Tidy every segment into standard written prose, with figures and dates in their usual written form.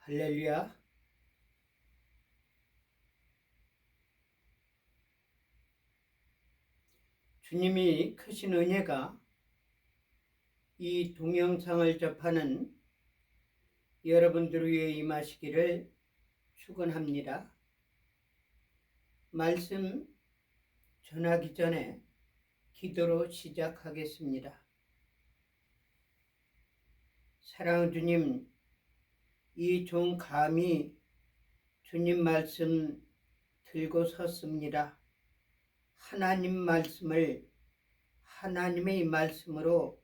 할렐루야. 주님이 크신 은혜가 이 동영상을 접하는 여러분들 위해 임하시기를 축원합니다. 말씀 전하기 전에 기도로 시작하겠습니다. 사랑하는 주님, 이 종 감히 주님 말씀 들고 섰습니다. 하나님 말씀을 하나님의 말씀으로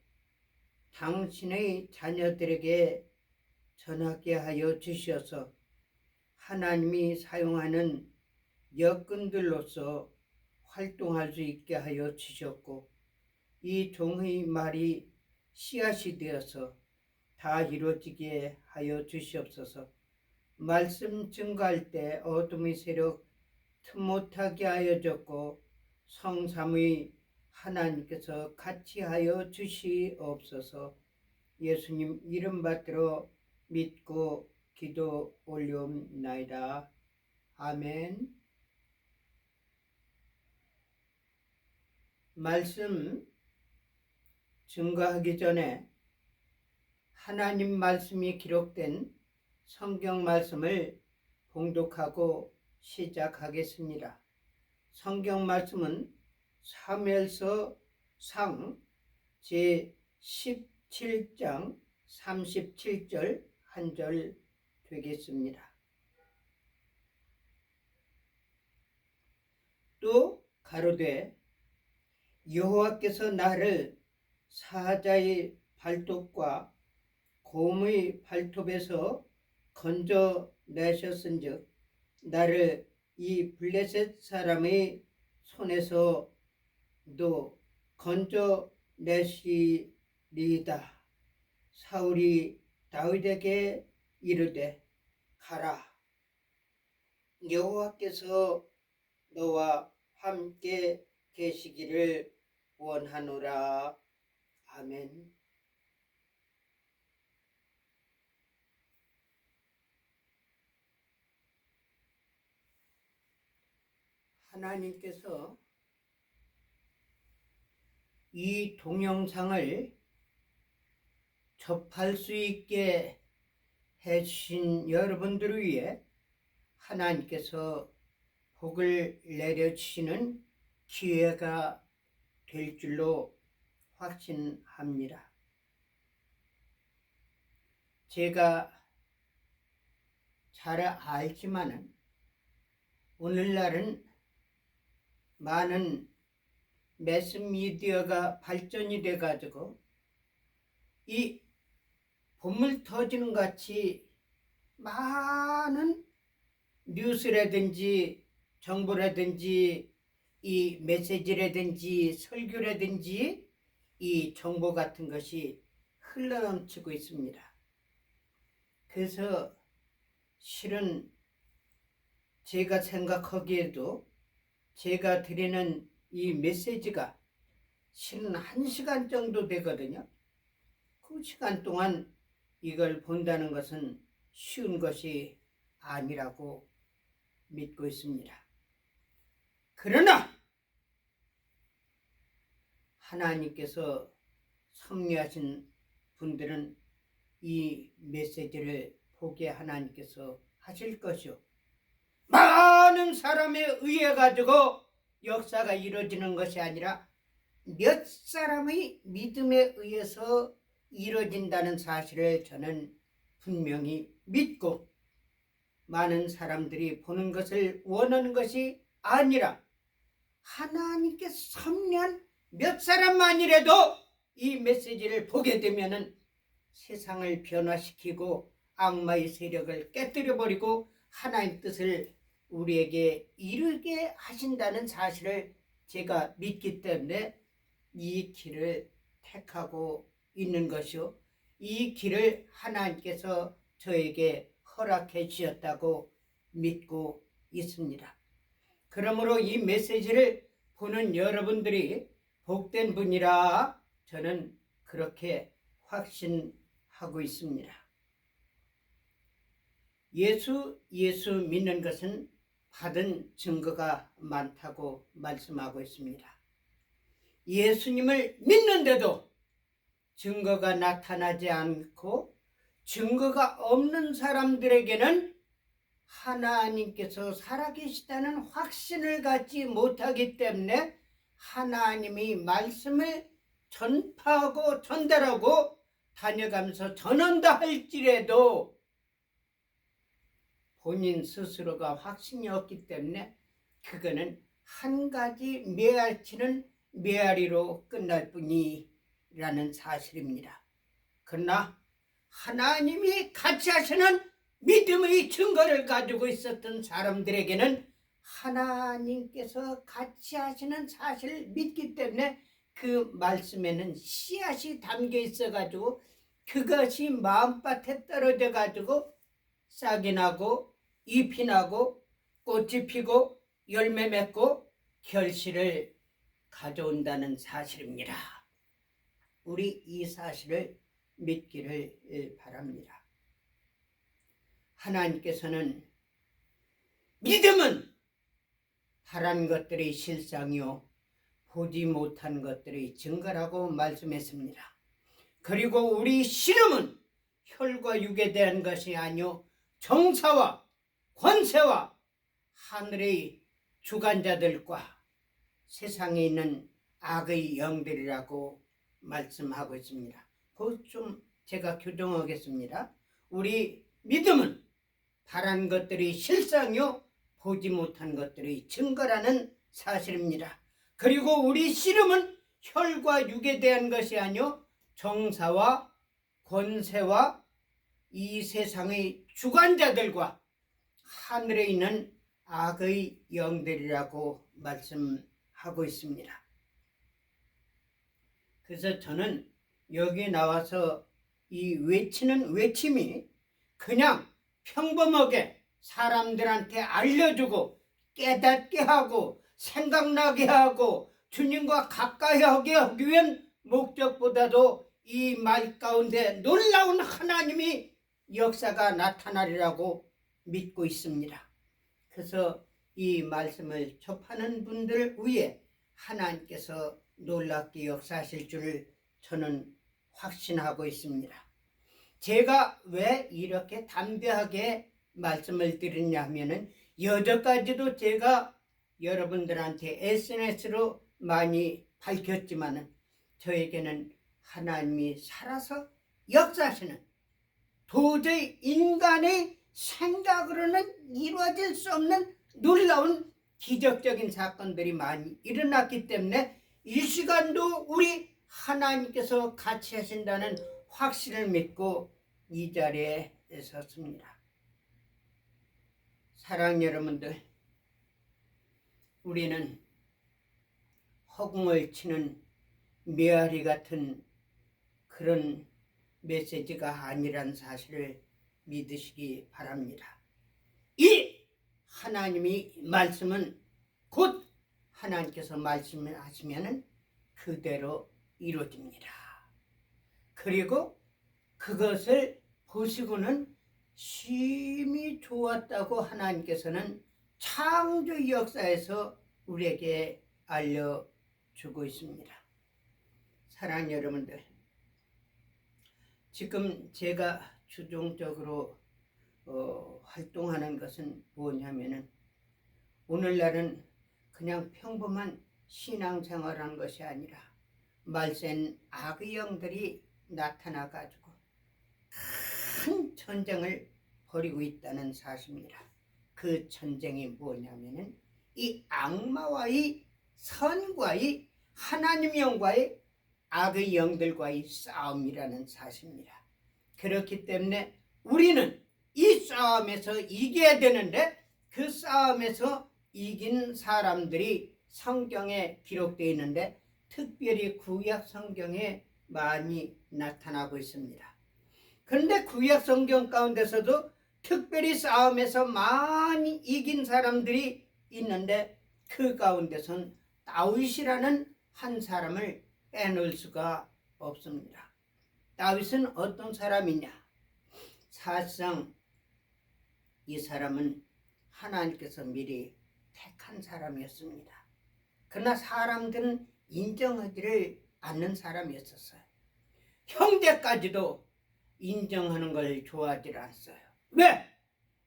당신의 자녀들에게 전하게 하여 주셔서 하나님이 사용하는 여건들로서 활동할 수 있게 하여 주셨고, 이 종의 말이 씨앗이 되어서 다 이루어지게 하여 주시옵소서. 말씀 증거할 때 어둠의 세력 틈 못하게 하여 줬고, 성삼의 하나님께서 같이 하여 주시옵소서. 예수님 이름 받들어 믿고 기도 올려옵나이다. 아멘. 말씀 증거하기 전에 하나님 말씀이 기록된 성경 말씀을 봉독하고 시작하겠습니다. 성경 말씀은 사무엘서 상 제17장 37절 한 절 되겠습니다. 또 가로되 여호와께서 나를 사자의 발톱과 곰의 발톱에서 건져내셨은즉 나를 이 블레셋 사람의 손에서도 건져내시리이다. 사울이 다윗에게 이르되 가라, 여호와께서 너와 함께 계시기를 원하노라. 아멘. 하나님께서 이 동영상을 접할 수 있게 해주신 여러분들을 위해 하나님께서 복을 내려주시는 기회가 될 줄로 확신합니다. 제가 잘 알지만은 오늘날은 많은 매스미디어가 발전이 돼가지고 이 보물 터지는 같이 많은 뉴스라든지 정보라든지 이 메시지라든지 설교라든지 이 정보 같은 것이 흘러넘치고 있습니다. 그래서 실은 제가 생각하기에도 제가 드리는 이 메시지가 실은 1시간 정도 되거든요. 그 시간 동안 이걸 본다는 것은 쉬운 것이 아니라고 믿고 있습니다. 그러나 하나님께서 섭리하신 분들은 이 메시지를 보게 하나님께서 하실 것이요, 많은 사람에 의해 가지고 역사가 이루어지는 것이 아니라 몇 사람의 믿음에 의해서 이루어진다는 사실을 저는 분명히 믿고, 많은 사람들이 보는 것을 원하는 것이 아니라 하나님께 섭리한 몇 사람만이라도 이 메시지를 보게 되면은 세상을 변화시키고 악마의 세력을 깨뜨려버리고 하나님 뜻을 우리에게 이루게 하신다는 사실을 제가 믿기 때문에 이 길을 택하고 있는 것이요, 이 길을 하나님께서 저에게 허락해 주셨다고 믿고 있습니다. 그러므로 이 메시지를 보는 여러분들이 복된 분이라 저는 그렇게 확신하고 있습니다. 예수 믿는 것은 받은 증거가 많다고 말씀하고 있습니다. 예수님을 믿는데도 증거가 나타나지 않고 증거가 없는 사람들에게는 하나님께서 살아계시다는 확신을 갖지 못하기 때문에 하나님이 말씀을 전파하고 전달하고 다녀가면서 전한다 할지라도 본인 스스로가 확신이 없기 때문에 그거는 한 가지 메아리치는 메아리로 끝날 뿐이라는 사실입니다. 그러나 하나님이 같이 하시는 믿음의 증거를 가지고 있었던 사람들에게는 하나님께서 같이 하시는 사실을 믿기 때문에 그 말씀에는 씨앗이 담겨 있어가지고 그것이 마음밭에 떨어져가지고 싹이 나고 잎이 나고 꽃이 피고 열매 맺고 결실을 가져온다는 사실입니다. 우리 이 사실을 믿기를 바랍니다. 하나님께서는 믿음은 바란 것들의 실상이요 보지 못한 것들의 증거라고 말씀했습니다. 그리고 우리 신음은 혈과 육에 대한 것이 아니요 정사와 권세와 하늘의 주관자들과 세상에 있는 악의 영들이라고 말씀하고 있습니다. 그것 좀 제가 교정하겠습니다. 우리 믿음은 바란 것들이 실상이요 보지 못한 것들의 증거라는 사실입니다. 그리고 우리 씨름은 혈과 육에 대한 것이 아니요 정사와 권세와 이 세상의 주관자들과 하늘에 있는 악의 영들이라고 말씀하고 있습니다. 그래서 저는 여기 나와서 이 외치는 외침이 그냥 평범하게 사람들한테 알려주고 깨닫게 하고 생각나게 하고 주님과 가까이 하게 하기 위한 목적보다도 이 말 가운데 놀라운 하나님이 역사가 나타나리라고 믿고 있습니다. 그래서 이 말씀을 접하는 분들 위해 하나님께서 놀랍게 역사하실 줄을 저는 확신하고 있습니다. 제가 왜 이렇게 담대하게 말씀을 드리냐 하면은 여태까지도 제가 여러분들한테 SNS로 많이 밝혔지만은 저에게는 하나님이 살아서 역사하시는 도저히 인간의 생각으로는 이루어질 수 없는 놀라운 기적적인 사건들이 많이 일어났기 때문에 이 시간도 우리 하나님께서 같이 하신다는 확신을 믿고 이 자리에 섰습니다. 사랑하는 여러분들, 우리는 허공을 치는 메아리 같은 그런 메시지가 아니란 사실을 믿으시기 바랍니다. 이 하나님이 말씀은 곧 하나님께서 말씀을 하시면 그대로 이루어집니다. 그리고 그것을 보시고는 심히 좋았다고 하나님께서는 창조 역사에서 우리에게 알려주고 있습니다. 사랑하는 여러분들, 지금 제가 주종적으로 활동하는 것은 뭐냐면은 오늘날은 그냥 평범한 신앙생활하는 것이 아니라 말센 악의 영들이 나타나가지고 큰 전쟁을 벌이고 있다는 사실입니다. 그 전쟁이 뭐냐면은 이 악마와의 선과의 하나님 영과의 악의 영들과의 싸움이라는 사실입니다. 그렇기 때문에 우리는 이 싸움에서 이겨야 되는데 그 싸움에서 이긴 사람들이 성경에 기록되어 있는데 특별히 구약 성경에 많이 나타나고 있습니다. 그런데 구약 성경 가운데서도 특별히 싸움에서 많이 이긴 사람들이 있는데 그 가운데선 다윗이라는 한 사람을 빼놓을 수가 없습니다. 다윗은 어떤 사람이냐? 사실상 이 사람은 하나님께서 미리 택한 사람이었습니다. 그러나 사람들은 인정하지를 않는 사람이었어요. 형제까지도 인정하는 걸 좋아하지 않았어요. 왜?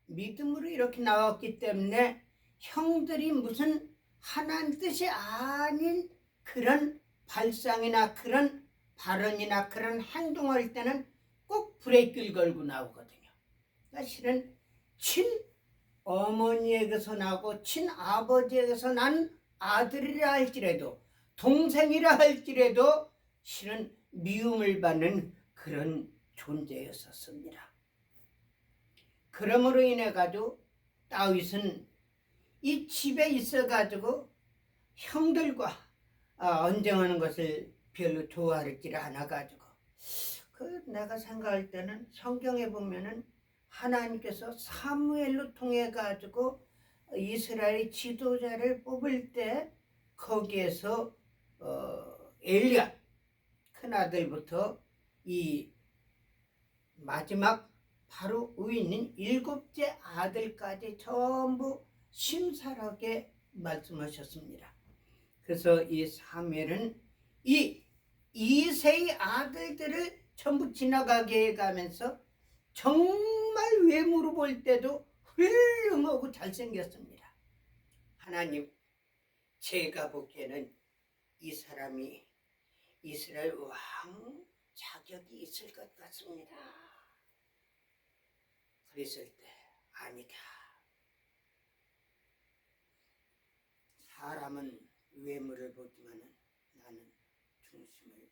믿음으로 이렇게 나왔기 때문에 형들이 무슨 하나님 뜻이 아닌 그런 발상이나 그런 발언이나 그런 행동할 때는 꼭 브레이크를 걸고 나오거든요. 그러니까 실은 친어머니에게서 나고 친아버지에게서 난 아들이라 할지라도 동생이라 할지라도 실은 미움을 받는 그런 존재였었습니다. 그러므로 인해 가지고 다윗은 이 집에 있어 가지고 형들과 언쟁하는 것을 별로 좋아하지 않아 가지고 내가 생각할 때는 성경에 보면은 하나님께서 사무엘로 통해 가지고 이스라엘 지도자를 뽑을 때 거기에서 엘리야 큰아들부터 이 마지막 바로 위에 있는 7째 아들까지 전부 심사하게 말씀하셨습니다. 그래서 이 사무엘은 이 이세의 아들들을 전부 지나가게 해가면서 정말 외모로 볼 때도 훌륭하고 잘생겼습니다. 하나님, 제가 보기에는 이 사람이 이스라엘 왕 자격이 있을 것 같습니다. 그랬을 때 아니다. 사람은 외모를 보지만 나는 중심을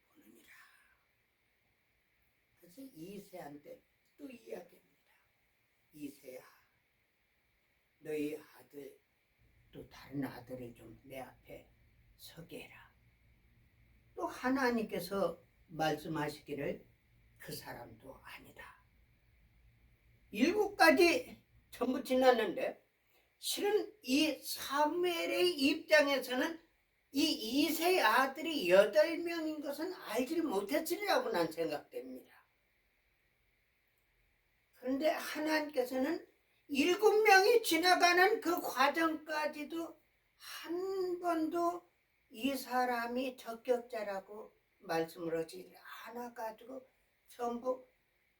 보느니라. 그래서 이새한테 또 이야기합니다. 이새야, 너희 아들 또 다른 아들을 좀 내 앞에 서게 해라. 또 하나님께서 말씀하시기를 그 사람도 아니다. 7가지 전부 지났는데 실은 이 사무엘의 입장에서는 이 이새의 아들이 8명인 것은 알지 못했으리라고 난 생각됩니다. 그런데 하나님께서는 7명이 지나가는 그 과정까지도 한 번도 이 사람이 적격자라고 말씀을 하지 않아가지고 전부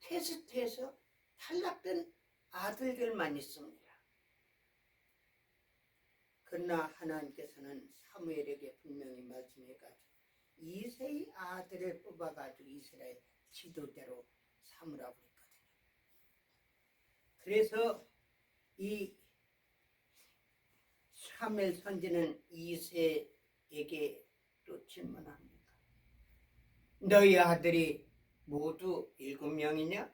테스트에서 탈락된 아들들만 있습니다. 그러나 하나님께서는 사무엘에게 분명히 말씀해가지고 이새의 아들을 뽑아가지고 이스라엘 지도자로 삼으라고 했거든요. 그래서 이 사무엘 선지는 이새에게 또 질문합니다. 너희 아들이 모두 7명이냐?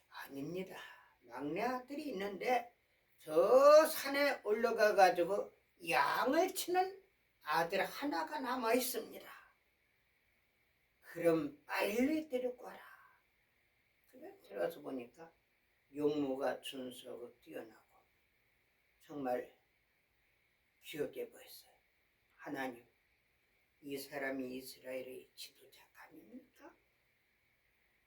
아닙니다. 막내 아들이 있는데 저 산에 올라가 가지고 양을 치는 아들 하나가 남아 있습니다. 그럼 빨리 데리고 와라. 그래 들어가서 보니까 용모가 준수하고 뛰어나고 정말 귀엽게 보였어요. 하나님, 이 사람이 이스라엘의 지도자가 아닙니까?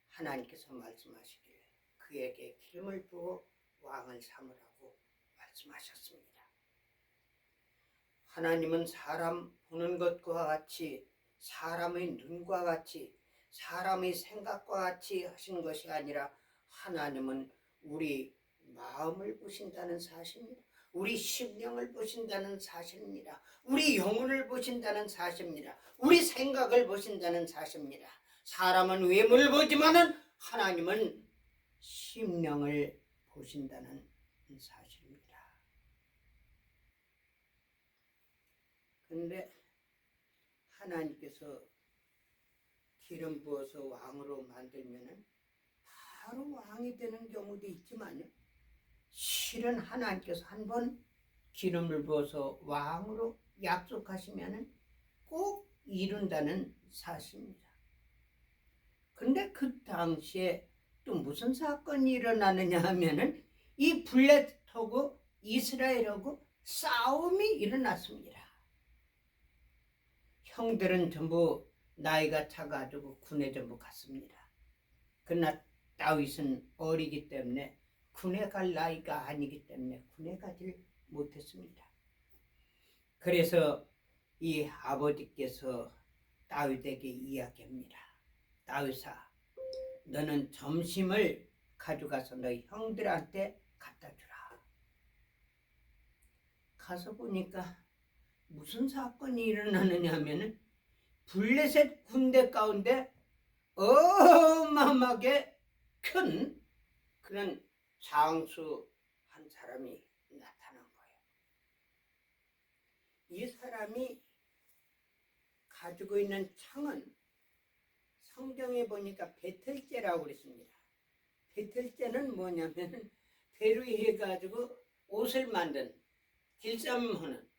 하나님께서 말씀하시길 그에게 기름을 부어 왕을 삼으라고 말씀하셨습니다. 하나님은 사람 보는 것과 같이 사람의 눈과 같이 사람의 생각과 같이 하신 것이 아니라 하나님은 우리 마음을 보신다는 사실입니다. 우리 심령을 보신다는 사실입니다. 우리 영혼을 보신다는 사실입니다. 우리 생각을 보신다는 사실입니다. 사람은 외모를 보지만은 하나님은 심령을 보신다는 사실입니다. 그런데 하나님께서 기름 부어서 왕으로 만들면은 바로 왕이 되는 경우도 있지만요. 실은 하나님께서 한번 기름을 부어서 왕으로 약속하시면은 꼭 이룬다는 사실입니다. 근데 그 당시에 또 무슨 사건이 일어나느냐 하면은 이 블레셋하고 이스라엘하고 싸움이 일어났습니다. 형들은 전부 나이가 차가지고 군에 전부 갔습니다. 그러나 다윗은 어리기 때문에 군에 갈 나이가 아니기 때문에 군에 가질 못했습니다. 그래서 이 아버지께서 다윗에게 이야기합니다. 다윗아, 너는 점심을 가져가서 너희 형들한테 갖다 주라. 가서 보니까 무슨 사건이 일어나느냐 하면은 블레셋 군대 가운데 어마어마하게 큰 그런 장수 한 사람이 나타난 거예요. 이 사람이 가지고 있는 창은 성경에 보니까 배틀제라고 그랬습니다. 배틀제는 뭐냐면 배로 해가지고 옷을 만든 길쌈하는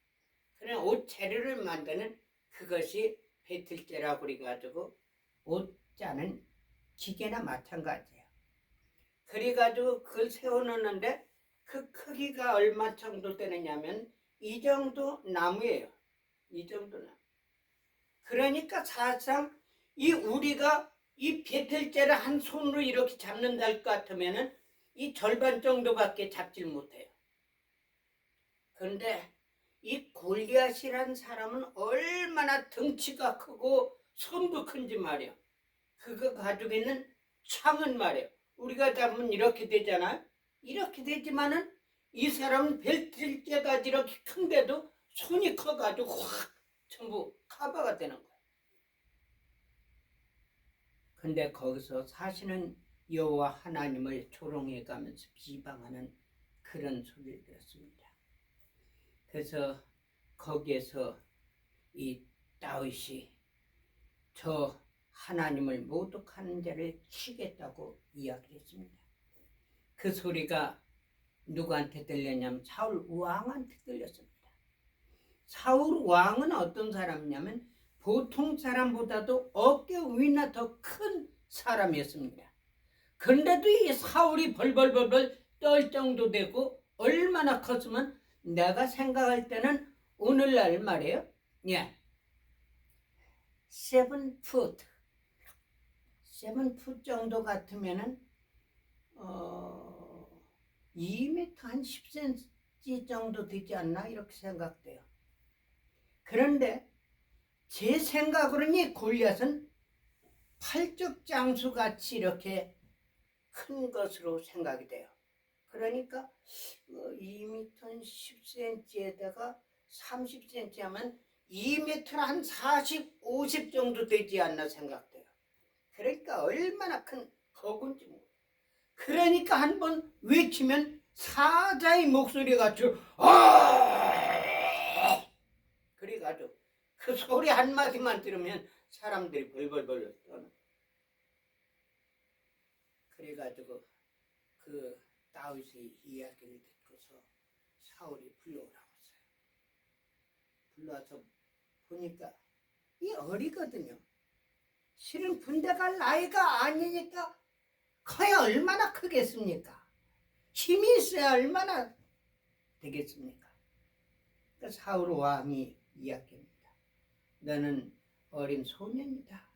그런 옷 재료를 만드는 그것이 배틀제라고 그래가지고 옷 짜는 기계나 마찬가지예요. 그래가지고 그걸 세워놓는데 그 크기가 얼마 정도 되느냐면 이 정도 나무예요. 이 정도 나무. 그러니까 사실상 이 우리가 이 배틀제를 한 손으로 이렇게 잡는다 할 것 같으면은 이 절반 정도밖에 잡질 못해요. 그런데 이 골리앗이란 사람은 얼마나 덩치가 크고 손도 큰지 말이야. 그거 가지고 있는 창은 말이야. 우리가 잡으면 이렇게 되잖아요. 이렇게 되지만은 이 사람은 배틀제가 이렇게 큰데도 손이 커가지고 확 전부 커버가 되는 거야. 근데 거기서 사실은 여호와 하나님을 조롱해가면서 비방하는 그런 소리를 들었습니다. 그래서 거기에서 이 다윗이 저 하나님을 모독하는 자를 치겠다고 이야기를 했습니다. 그 소리가 누구한테 들렸냐면 사울 왕한테 들렸습니다. 사울 왕은 어떤 사람이냐면 보통 사람보다도 어깨 위나 더 큰 사람이었습니다. 그런데도 이 사울이 벌벌벌벌 떨 정도 되고 얼마나 컸으면 내가 생각할 때는 오늘날 말이에요. 예. 7풋 정도 같으면은 2m 한 10cm 정도 되지 않나 이렇게 생각돼요. 그런데 제 생각으로는 골리앗은 팔적장수같이 이렇게 큰 것으로 생각이 돼요. 그러니까 2m 10cm에다가 30cm 하면 2m 한 40, 50 정도 되지 않나 생각돼요. 그러니까 얼마나 큰 거군지 뭐. 그러니까 한번 외치면 사자의 목소리가 그래가지고 그 소리 한마디만 들으면 사람들이 벌벌벌 떠는. 그래가지고 그 다윗의 이야기를 듣고서 사울이 불러오라고 했어요. 불러와서 보니까 이 어리거든요. 실은 군대 갈 나이가 아니니까 커야 얼마나 크겠습니까? 힘이 있어야 얼마나 되겠습니까? 그러니까 사울 왕이 이야기합니다. 너는 어린 소년이다.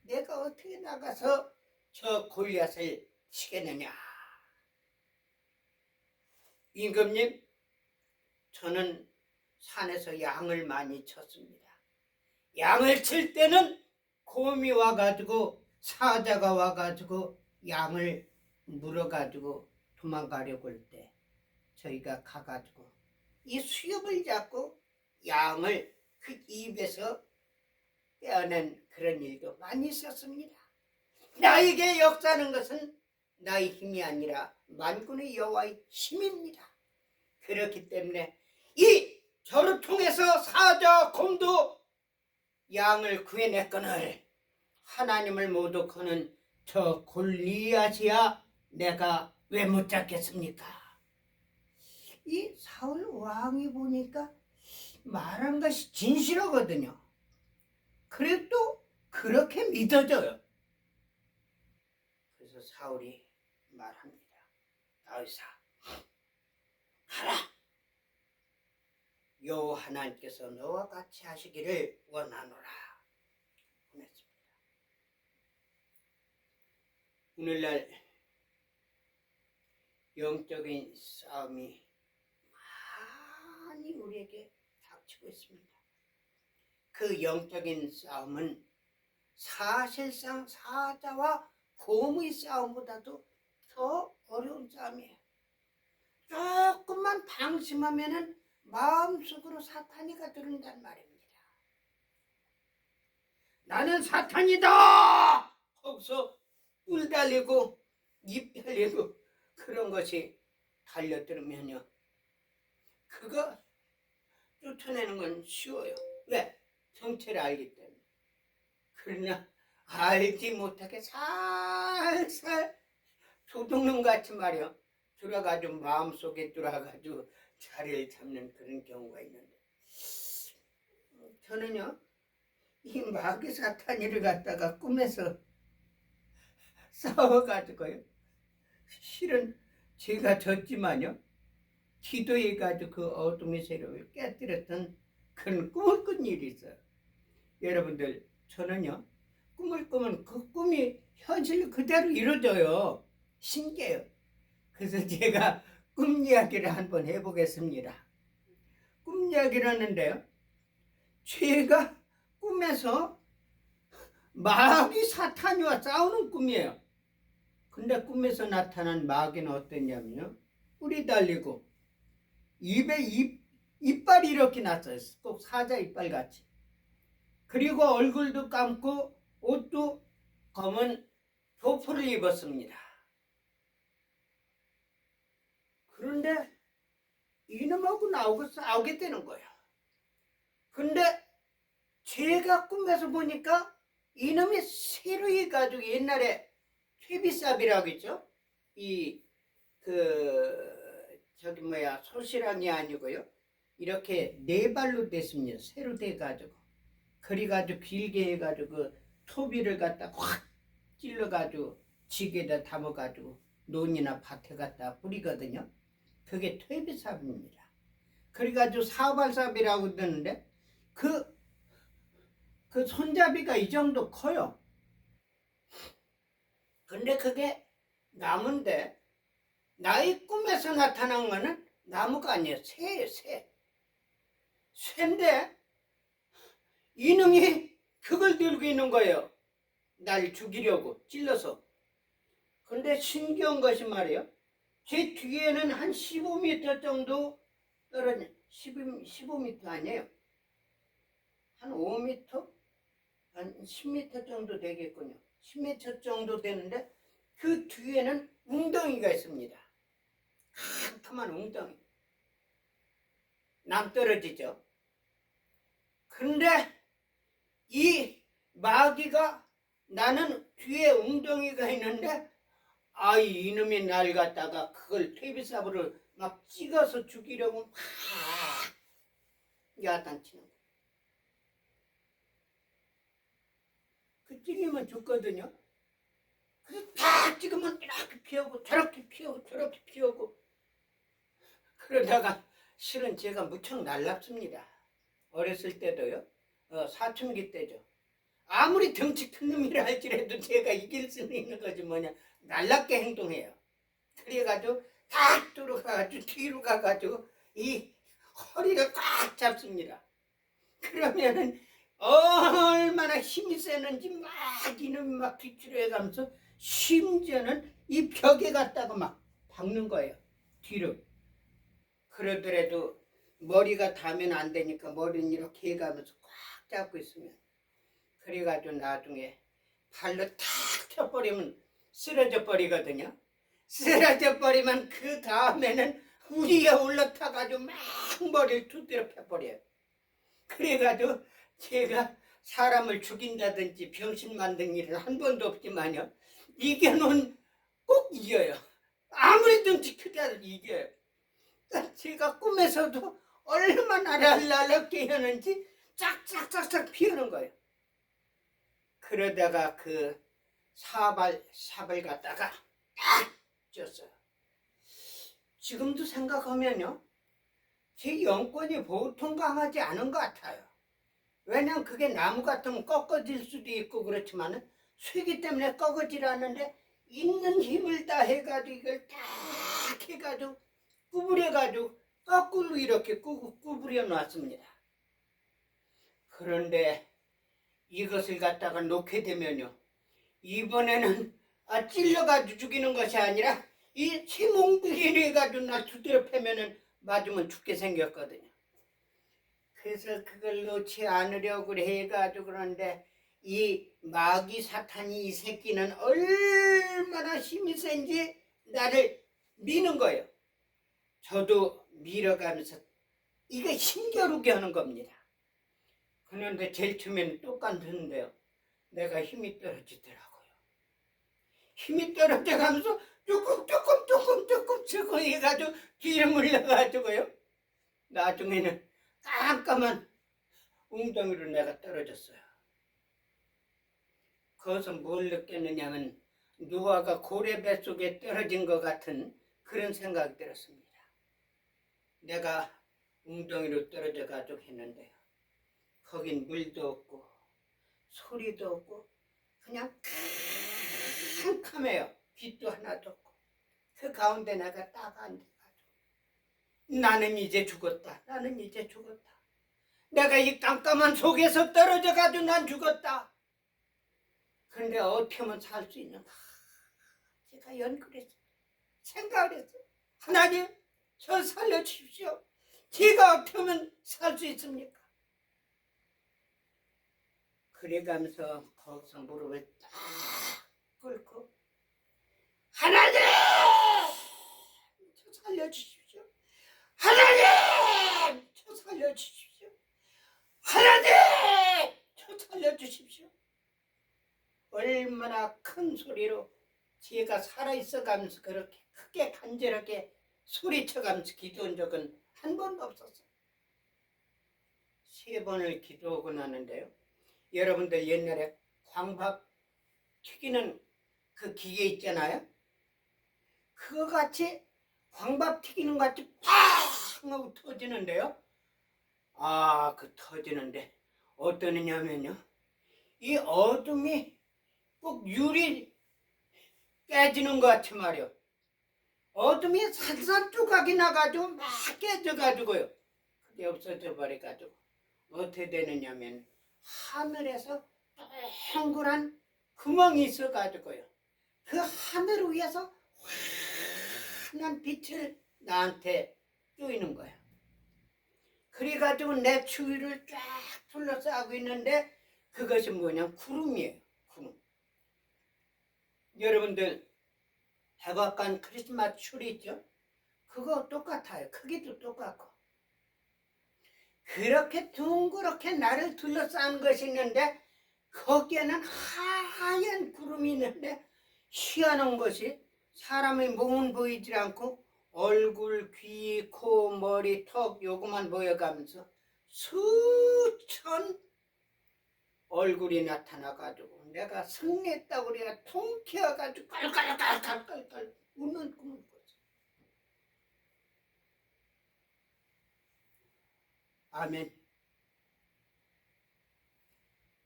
내가 어떻게 나가서 저 골리앗을 치겠느냐. 임금님, 저는 산에서 양을 많이 쳤습니다. 양을 칠 때는 곰이 와가지고 사자가 와가지고 양을 물어가지고 도망가려고 할 때 저희가 가가지고 이 수염을 잡고 양을 그 입에서 빼어낸 그런 일도 많이 있었습니다. 나에게 역사하는 것은 나의 힘이 아니라 만군의 여호와의 힘입니다. 그렇기 때문에 이 저를 통해서 사자 곰도 양을 구해냈거늘 하나님을 모독하는 저 골리앗이야 내가 왜 못 잡겠습니까? 이 사울 왕이 보니까 말한 것이 진실하거든요. 그래도 그렇게 믿어져요. 그래서 사울이 말합니다. 다윗아, 가라. 여호와 하나님께서 너와 같이 하시기를 원하노라. 보냈습니다. 오늘날 영적인 싸움이 많이 우리에게 닥치고 있습니다. 그 영적인 싸움은 사실상 사자와 곰의 싸움보다도 더 어려운 싸움이에요. 조금만 방심하면은 마음속으로 사탄이가 들은단 말입니다. 나는 사탄이다! 거기서 뿔 달리고 입 달리고 그런 것이 달려들면요, 그거 쫓아내는 건 쉬워요. 왜? 정체를 알기 때문에. 그러나 알지 못하게 살살 도둑놈 같이 말이요, 들어가지고 마음속에 들어가지고 자리를 잡는 그런 경우가 있는데, 저는요 이 마귀 사탄이를 갖다가 꿈에서 싸워가지고요, 실은 제가 졌지만요, 기도해가지고 그 어둠의 세력을 깨뜨렸던 그런 꿈을 꾼 일이 있어요. 여러분들, 저는요 꿈을 꾸면 그 꿈이 현실 그대로 이루어져요. 신기해요. 그래서 제가 꿈 이야기를 한번 해보겠습니다. 꿈 이야기를 하는데요, 제가 꿈에서 마귀 사탄이와 싸우는 꿈이에요. 근데 꿈에서 나타난 마귀는 어땠냐면요, 뿔이 달리고 입에 이빨이 이렇게 났어요. 꼭 사자 이빨 같이. 그리고 얼굴도 감고 옷도 검은 도포를 입었습니다. 그런데 이놈하고 나오고 싸우게 되는 거예요. 근데 제가 꿈에서 보니까 이놈이 새로이 가지고, 옛날에 퇴비삽이라고 있죠. 소시랑이 아니고요, 이렇게 네 발로 됐습니다. 새로 돼가지고, 그래가지고 길게 해가지고 그 토비를 갖다 확 찔러가지고 지게에다 담아가지고 논이나 밭에 갖다 뿌리거든요. 그게 퇴비삽입니다. 그래가지고 사발삽이라고 듣는데 그 손잡이가 이 정도 커요. 근데 그게 나무인데, 나의 꿈에서 나타난 거는 나무가 아니에요. 새인데 이놈이 그걸 들고 있는 거예요. 날 죽이려고 찔러서. 근데 신기한 것이 말이에요, 제 뒤에는 한 15m 정도 떨어진, 15m 아니에요, 한 5m? 한 10m 정도 되겠군요. 10m 정도 되는데 그 뒤에는 웅덩이가 있습니다. 캄캄한 웅덩이. 남떨어지죠. 근데 이 마귀가, 나는 뒤에 웅덩이가 있는데 이놈이 날 갖다가 그걸 퇴비삽으로 막 찍어서 죽이려고 막 야단치는 거예요. 그 찔리면 죽거든요. 그래서 다 찍으면 이렇게 피우고 저렇게 피우고 저렇게 피우고, 그러다가 실은 제가 무척 날랍습니다. 어렸을 때도요, 사춘기 때죠. 아무리 덩치 큰 놈이라 할지라도 제가 이길 수는 있는 거지, 날랍게 행동해요. 그래가지고 딱 들어가가지고 뒤로 가가지고 이 허리를 꽉 잡습니다. 그러면은 얼마나 힘이 세는지 막 이놈이 막 뒤치료해가면서 심지어는 이 벽에 갖다가 막 박는 거예요, 뒤로. 그러더라도 머리가 닿으면 안 되니까 머리는 이렇게 해가면서 꽉 잡고 있으면, 그래가지고 나중에 발로 탁 펴버리면 쓰러져 버리거든요. 쓰러져 버리면 그 다음에는 위에 올라타가지고 막 머리를 두드려 펴버려요. 그래가지고 제가 사람을 죽인다든지 병신 만든 일은 한 번도 없지만요, 이겨놓은 꼭 이겨요. 아무리 덩치 크다도 이겨요. 제가 꿈에서도 얼마나 날렵게 하는지 짝짝짝짝 피우는 거예요. 그러다가 그 삽을 갖다가 딱 쪘어요. 지금도 생각하면요, 제 영권이 보통 강하지 않은 것 같아요. 왜냐면 그게 나무 같으면 꺾어질 수도 있고 그렇지만 쇠기 때문에 꺾어질 않는데 있는 힘을 다 해가지고 이걸 다 해가지고 구부려가지고 거꾸로 이렇게 구부려 놨습니다. 그런데 이것을 갖다가 놓게 되면요, 이번에는 찔러가지고 죽이는 것이 아니라 이 희몽비리를 해가지고 나 두드려 패면은 맞으면 죽게 생겼거든요. 그래서 그걸 놓지 않으려고 해가지고 그러는데 이 마귀 사탄이 이 새끼는 얼마나 힘이 센지 나를 미는 거예요. 저도 밀어가면서 이거 힘겨루게 하는 겁니다. 그런데 제일 처음에는 똑같은데요, 내가 힘이 떨어지더라고요. 힘이 떨어져가면서 조금 해가지고 뒤를 물려가지고요, 나중에는 깜깜한 웅덩이로 내가 떨어졌어요. 거기서 뭘 느꼈느냐면 노아가 고래 뱃속에 떨어진 것 같은 그런 생각이 들었습니다. 내가 웅덩이로 떨어져 가지고 했는데요, 거긴 물도 없고 소리도 없고 그냥 캄캄해요. 빛도 하나도 없고 그 가운데 내가 딱 앉아가지고 나는 이제 죽었다. 나는 이제 죽었다. 내가 이 깜깜한 속에서 떨어져 가지고 난 죽었다. 그런데 어떻게 하면 살 수 있는가? 제가 연구했어요. 생각을 했어요. 하나님, 저 살려주십시오. 제가 어떻게 하면 살 수 있습니까? 그래가면서 거기서 무릎을 딱 꿇고 하나님! 저 살려주십시오. 하나님! 저 살려주십시오. 하나님! 저 살려주십시오. 얼마나 큰 소리로 제가 살아있어 가면서 그렇게 크게 간절하게 소리쳐가면서 기도한 적은 한 번도 없었어요. 3번을 기도하고 나는데요, 여러분들 옛날에 광밥 튀기는 그 기계 있잖아요, 그거 같이 광밥 튀기는 것 같이 팡 하고 터지는데요, 그 터지는데 어떠느냐면요, 이 어둠이 꼭 유리 깨지는 것 같이 말이요, 어둠이 산산조각이 나가지고 막 깨져가지고요, 그게 없어져 버려가지고 어떻게 되느냐면 하늘에서 동그란 구멍이 있어가지고요, 그 하늘 위에서 환한 빛을 나한테 쏘이는 거야. 그래가지고 내 주위를 쫙 둘러싸고 있는데 그것이 뭐냐, 구름이에요. 구름. 여러분들 백악관 크리스마스 추리 있죠? 그거 똑같아요. 크기도 똑같고. 그렇게 둥그렇게 나를 둘러싼 것이 있는데 거기에는 하얀 구름이 있는데 희한한 것이 사람의 몸은 보이지 않고 얼굴, 귀, 코, 머리, 턱 요것만 보여가면서 수천 얼굴이 나타나가지고 내가 승리했다고 그래야 통쾌해가지고 깔깔깔깔깔 웃는 꿈을 꿨어. 아멘.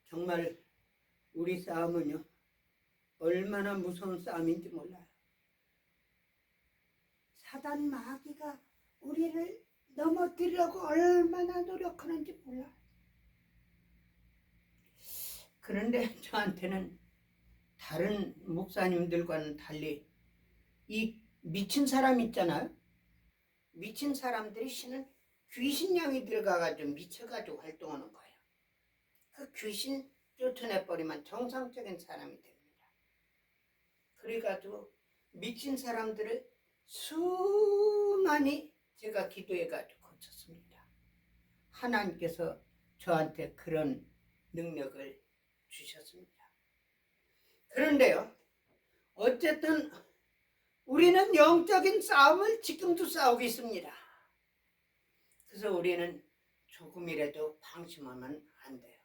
정말 우리 싸움은요, 얼마나 무서운 싸움인지 몰라요. 사단 마귀가 우리를 넘어뜨리려고 얼마나 노력하는지 몰라요. 그런데 저한테는 다른 목사님들과는 달리 이 미친 사람 있잖아요, 미친 사람들이 신은 귀신령이 들어가가지고 미쳐가지고 활동하는 거예요. 그 귀신 쫓아내버리면 정상적인 사람이 됩니다. 그래가지고 미친 사람들을 수많이 제가 기도해가지고 고쳤습니다. 하나님께서 저한테 그런 능력을 주셨습니다. 그런데요, 어쨌든 우리는 영적인 싸움을 지금도 싸우고 있습니다. 그래서 우리는 조금이라도 방심하면 안 돼요.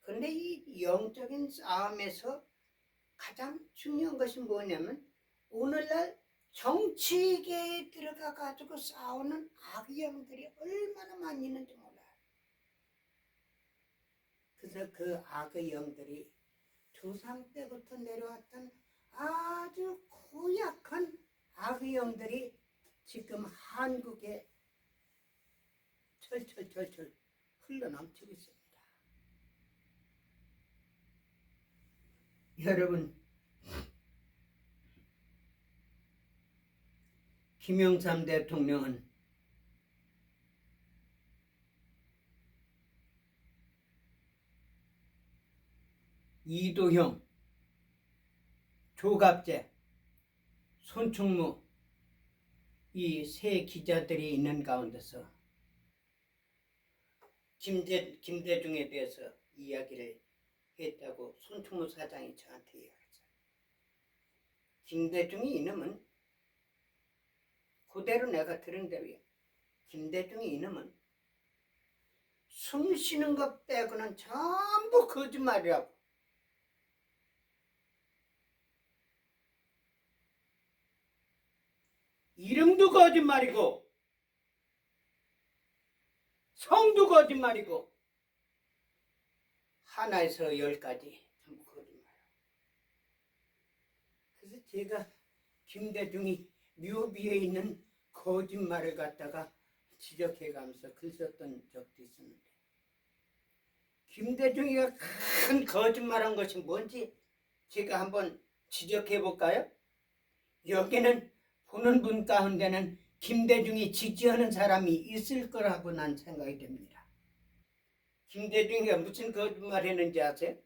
그런데 이 영적인 싸움에서 가장 중요한 것이 뭐냐면 오늘날 정치계에 들어가 가지고 싸우는 악의 영들이 얼마나 많이 있는지 몰라요. 그래서 그 악의 영들이 조상 때부터 내려왔던 아주 고약한 악의 영들이 지금 한국에 철철철철 흘러넘치고 있습니다. 여러분, 김영삼 대통령은 이도형, 조갑재, 손충무 이 세 기자들이 있는 가운데서 김대중에 대해서 이야기를 했다고 손충무 사장이 저한테 이야기했어요. 김대중이 이놈은 그대로 내가 들은 대로요. 김대중이 이놈은 숨 쉬는 것 빼고는 전부 거짓말이라고. 이름도 거짓말이고 성도 거짓말이고 하나에서 10까지 전부 거짓말이에요. 그래서 제가 김대중이 묘비에 있는 거짓말을 갖다가 지적해가면서 글 썼던 적도 있었는데, 김대중이가 큰 거짓말한 것이 뭔지 제가 한번 지적해 볼까요? 여기는 보는 분 가운데는 김대중이 지지하는 사람이 있을 거라고 난 생각이 됩니다. 김대중이가 무슨 거짓말 했는지 아세요?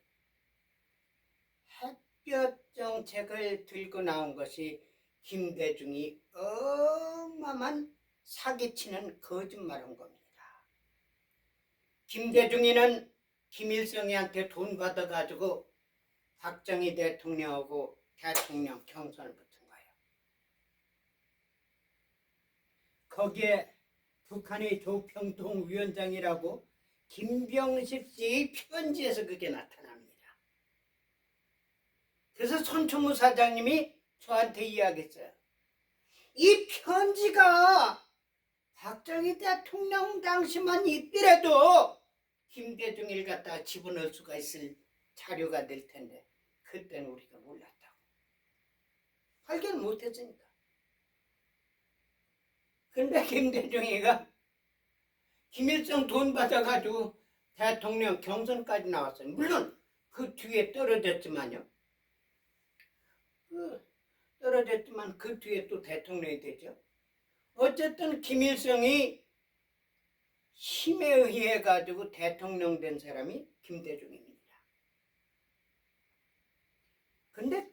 햇볕 정책을 들고 나온 것이 김대중이 어마어마한 사기치는 거짓말한 겁니다. 김대중이는 김일성이한테 돈 받아가지고 박정희 대통령하고 대통령 경선을 붙은 거예요. 거기에 북한의 조평통 위원장이라고 김병식 씨의 편지에서 그게 나타납니다. 그래서 손충무 사장님이 저한테 이야기했어요. 이 편지가 박정희 대통령 당시만 있더라도 김대중을 갖다가 집어넣을 수가 있을 자료가 될 텐데 그때는 우리가 몰랐다고. 발견 못했으니까. 근데 김대중이가 김일성 돈 받아가지고 대통령 경선까지 나왔어요. 물론 그 뒤에 떨어졌지만요. 떨어졌지만 그 뒤에 또 대통령이 되죠. 어쨌든 김일성이 힘에 의해 가지고 대통령 된 사람이 김대중입니다. 근데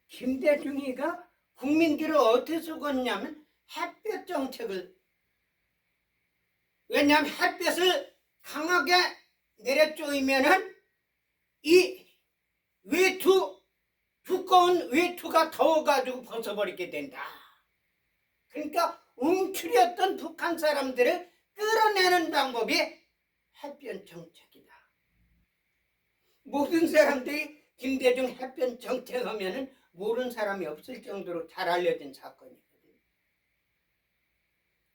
김대중이가 국민들을 어떻게 속였냐면 햇볕 정책을, 왜냐하면 햇볕을 강하게 내려쬐으면은 이 두꺼운 외투가 더워가지고 벗어버리게 된다. 그러니까 움츠렸던 북한 사람들을 끌어내는 방법이 햇볕 정책이다. 모든 사람들이 김대중 햇볕 정책 하면은 모르는 사람이 없을 정도로 잘 알려진 사건이거든요.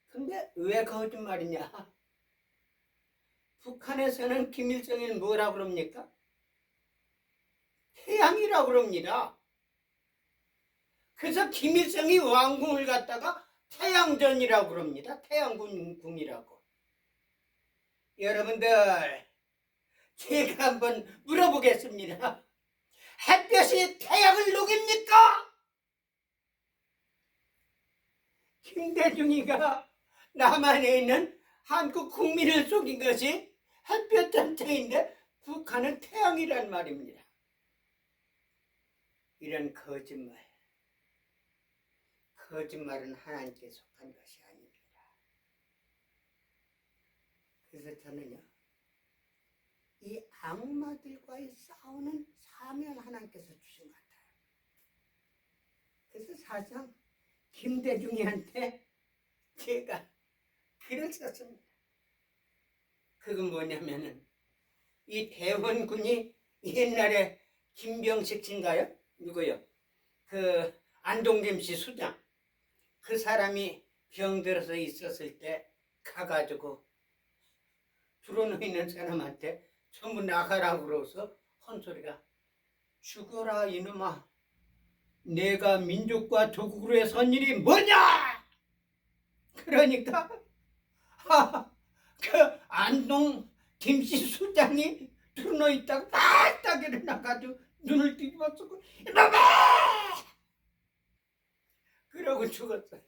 근데 왜 거짓말이냐? 북한에서는 김일성을 뭐라 그럽니까? 태양이라고 그럽니다. 그래서 김일성이 왕궁을 갖다가 태양전이라고 그럽니다. 태양궁이라고. 여러분들, 제가 한번 물어보겠습니다. 햇볕이 태양을 녹입니까? 김대중이가 남한에 있는 한국 국민을 속인 것이 햇볕 전체인데 북한은 태양이란 말입니다. 이런 거짓말은 하나님께 속한 것이 아닙니다. 그래서 저는요, 이 악마들과의 싸우는 사명 하나님께서 주신 것 같아요. 그래서 사실상 김대중이한테 제가 글을 썼습니다. 그건 뭐냐면은 이 대원군이 옛날에 김병식 씨인가요? 누구요? 그 안동김 씨 수장, 그 사람이 병들어서 있었을 때 가가지고 들어놓 있는 사람한테 전부 나가라고 그러고서 헌소리가 죽어라 이놈아, 내가 민족과 조국으로의 선 일이 뭐냐? 그러니까 그 안동 김씨 수장이 들어 있다가 딱딱 일어나가지고 눈을 뒤집어 쓰고 이놈아! 그러고 죽었어요.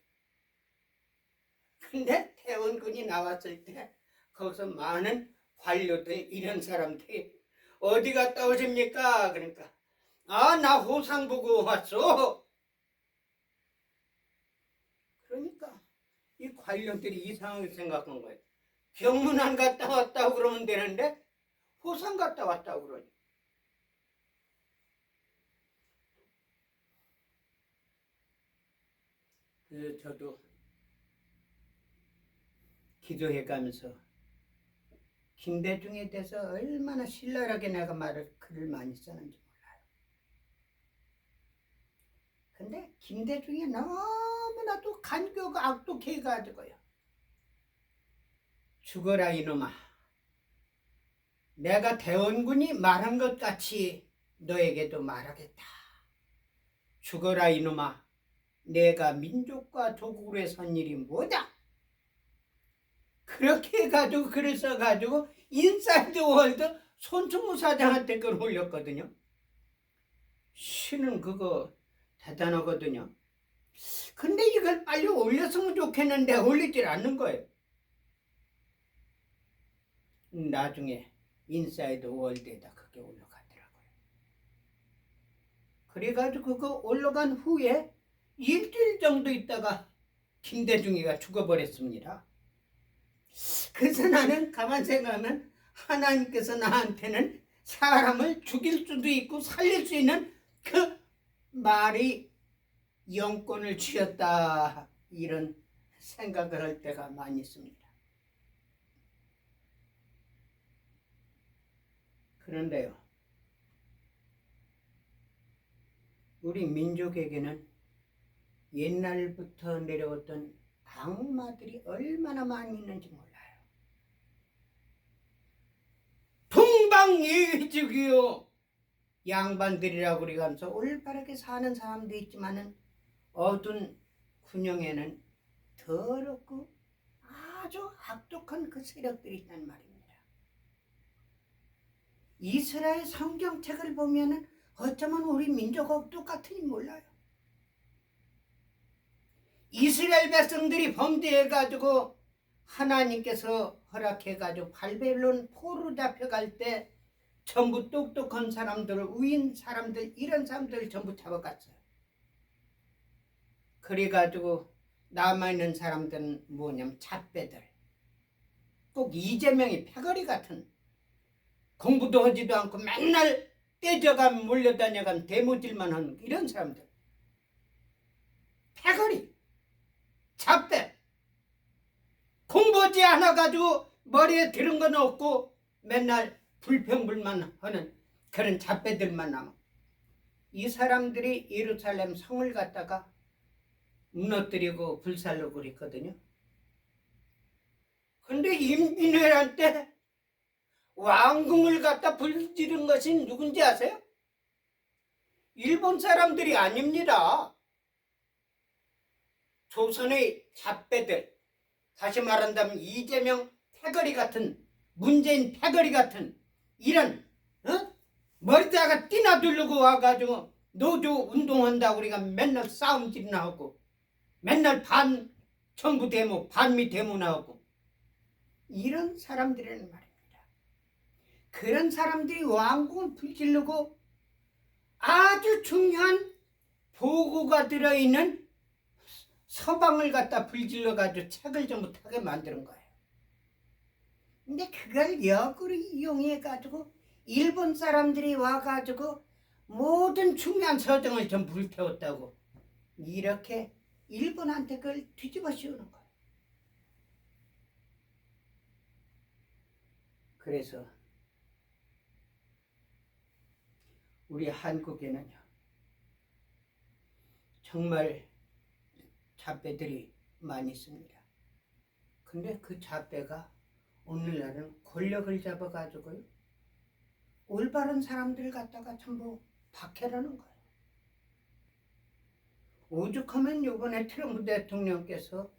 근데 태원군이 나왔을 때 거기서 많은 관료들 이런 사람들이 어디 갔다 오십니까? 그러니까 나 호상 보고 왔어. 그러니까 이 관료들이 이상하게 생각한 거예요. 병문안 갔다 왔다고 그러면 되는데 호상 갔다 왔다고 그러니. 그래서 저도 기도해가면서 김대중에 대해서 얼마나 신랄하게 내가 글을 많이 썼는지 몰라요. 근데 김대중이 너무나도 간교가 악독해가지고요. 죽어라 이놈아. 내가 대원군이 말한 것 같이 너에게도 말하겠다. 죽어라 이놈아. 내가 민족과 조국으로의 선 일이 뭐다? 그렇게 해가지고 글을 써가지고 인사이드 월드 손충무 사장한테 그걸 올렸거든요. 씨는 그거 대단하거든요. 근데 이걸 빨리 올렸으면 좋겠는데 올리질 않는 거예요. 나중에 인사이드 월드에다 그게 올라가더라고요. 그래가지고 그거 올라간 후에 일주일 정도 있다가 김대중이가 죽어버렸습니다. 그래서 나는 가만 생각하면 하나님께서 나한테는 사람을 죽일 수도 있고 살릴 수 있는 그 말이 영권을 주셨다, 이런 생각을 할 때가 많이 있습니다. 그런데요, 우리 민족에게는 옛날부터 내려왔던 악마들이 얼마나 많이 있는지 몰라요. 동방예의지기요. 양반들이라고 그러면서 올바르게 사는 사람도 있지만은 어두운 군영에는 더럽고 아주 악독한 그 세력들이 있단 말입니다. 이스라엘 성경책을 보면은 어쩌면 우리 민족하고 똑같으니 몰라요. 이스라엘 백성들이 범죄해가지고 하나님께서 허락해가지고 바벨론 포로 잡혀갈 때 전부 똑똑한 사람들, 우인 사람들, 이런 사람들을 전부 잡아갔어요. 그래가지고 남아있는 사람들은 뭐냐면 잣배들, 꼭 이재명이 패거리 같은, 공부도 하지도 않고 맨날 떼져가면 몰려다녀가면 대모질만 하는 이런 사람들, 패거리, 잣배, 공부하지 않아가지고 머리에 들은 건 없고 맨날 불평불만 하는 그런 잣배들만 남아. 이 사람들이 예루살렘 성을 갖다가 무너뜨리고 불살로 그랬거든요. 근데 임진왜란 때 왕궁을 갖다 불지른 것이 누군지 아세요? 일본 사람들이 아닙니다. 조선의 잣배들, 다시 말한다면 이재명 패거리 같은, 문재인 패거리 같은 이런 머리다가 띠나 두르고 와가지고 노조 운동한다고 우리가 맨날 싸움질이나 하고 맨날 반정부 데모, 반미 데모 나오고 이런 사람들이란 말입니다. 그런 사람들이 왕궁을 불지르고 아주 중요한 보고가 들어있는 서방을 갖다 불질러가지고 책을 전부 타게 만드는 거예요. 근데 그걸 역으로 이용해가지고 일본 사람들이 와가지고 모든 중요한 서정을 전부 불태웠다고 이렇게 일본한테 그걸 뒤집어 씌우는 거예요. 그래서 우리 한국에는요, 정말 잣배들이 많이 있습니다. 근데 그 잣배가 오늘날은 권력을 잡아가지고요, 올바른 사람들 갖다가 전부 박해라는 거예요. 오죽하면 요번에 트럼프 대통령께서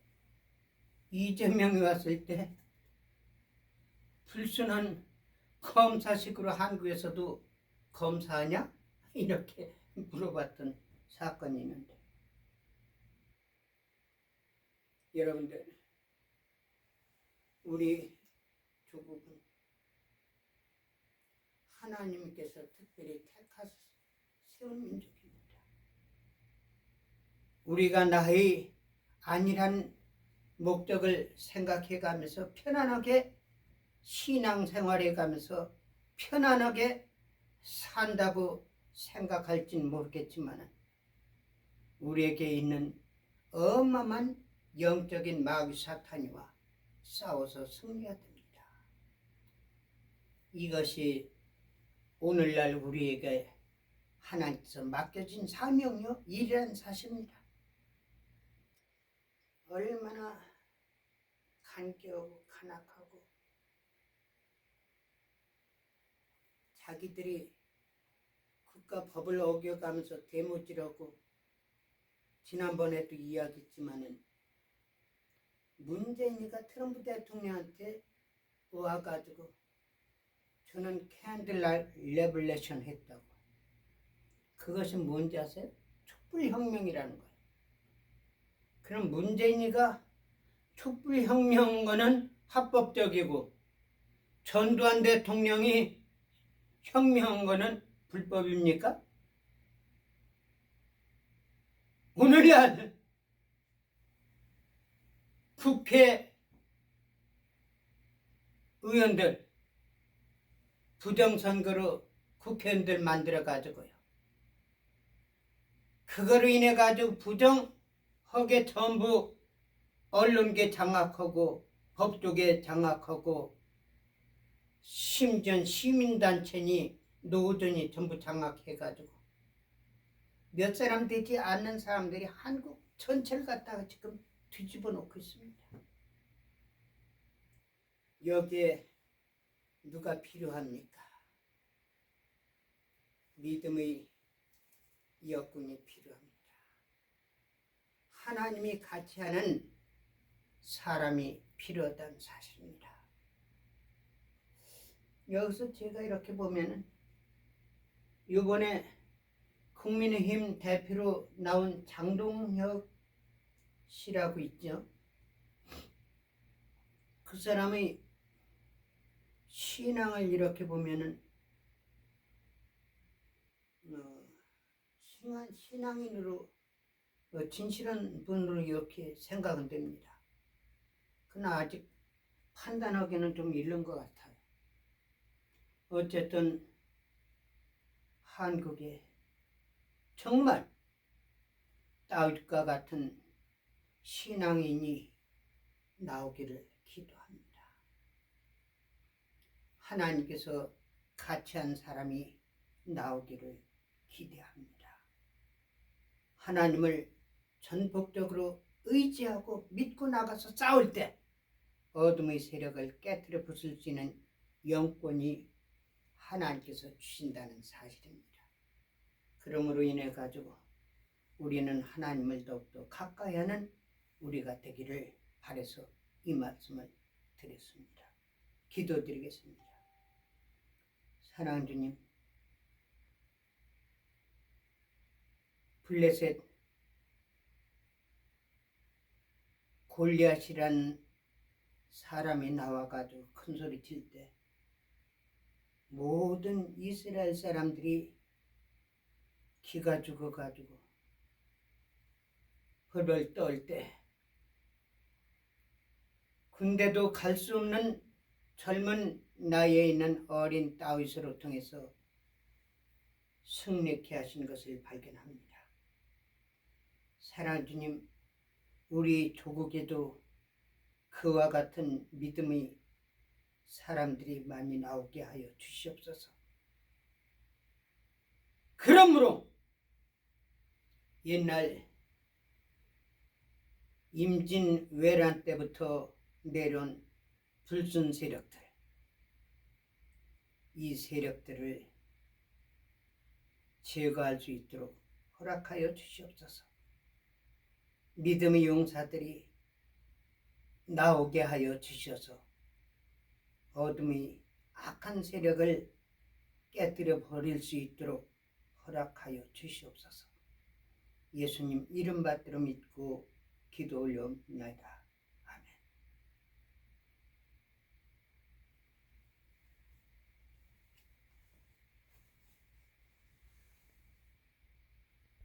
이재명이 왔을 때 불순한 검사식으로 한국에서도 검사하냐? 이렇게 물어봤던 사건이 있는데, 여러분들, 우리 조국은 하나님께서 특별히 택하셔서 세운 민족입니다. 우리가 나의 안일한 목적을 생각해 가면서 편안하게 신앙생활해 가면서 편안하게 산다고 생각할진 모르겠지만 우리에게 있는 어마어마한 영적인 마귀 사탄이와 싸워서 승리해야 됩니다. 이것이 오늘날 우리에게 하나님께서 맡겨진 사명이요 일이라는 사실입니다. 얼마나 간교하고 간악하고 자기들이 국가 법을 어겨가면서 대모질하고, 지난번에도 이야기했지만은 문재인이가 트럼프 대통령한테 와가지고 저는 캔들라이트 레볼레이션 했다고. 그것은 뭔지 아세요? 촛불혁명이라는 거예요. 그럼 문재인이가 촛불혁명한 거는 합법적이고 전두환 대통령이 혁명한 거는 불법입니까? 오늘날 국회 의원들 부정선거로 국회의원들 만들어가지고요, 그거로 인해가지고 부정하게 전부 언론계 장악하고 법조계 장악하고 심지어 시민단체니 노조니 전부 장악해가지고 몇 사람 되지 않는 사람들이 한국 전체를 갖다가 지금 뒤집어 놓고 있습니다. 여기에 누가 필요합니까? 믿음의 여군이 필요합니다. 하나님이 같이 하는 사람이 필요하다는 사실입니다. 여기서 제가 이렇게 보면은 이번에 국민의힘 대표로 나온 장동혁 씨라고 있죠. 그 사람의 신앙을 이렇게 보면은 신앙인으로 진실한 분으로 이렇게 생각은 됩니다. 그러나 아직 판단하기는 좀 이른 것 같아요. 어쨌든 한국에 정말 다윗과 같은 신앙인이 나오기를 기도합니다. 하나님께서 같이 한 사람이 나오기를 기대합니다. 하나님을 전폭적으로 의지하고 믿고 나가서 싸울 때 어둠의 세력을 깨트려 부술 수 있는 영권이 하나님께서 주신다는 사실입니다. 그러므로 인해 가지고 우리는 하나님을 더욱더 가까이 하는 우리가 되기를 바라서 이 말씀을 드렸습니다. 기도드리겠습니다. 사랑하는 주님, 블레셋 골리앗이란 사람이 나와가지고 큰 소리 칠 때 모든 이스라엘 사람들이 기가 죽어가지고 헐벌 떨 때, 군대도 갈 수 없는 젊은 나이에 있는 어린 다윗으로 통해서 승리케 하신 것을 발견합니다. 사랑하는 주님, 우리 조국에도 그와 같은 믿음의 사람들이 많이 나오게 하여 주시옵소서. 그러므로 옛날 임진왜란 때부터 내려온 불순 세력들, 이 세력들을 제거할 수 있도록 허락하여 주시옵소서. 믿음의 용사들이 나오게 하여 주셔서 어둠의 악한 세력을 깨뜨려 버릴 수 있도록 허락하여 주시옵소서. 예수님 이름 받들어 믿고 기도 올려옵나이다.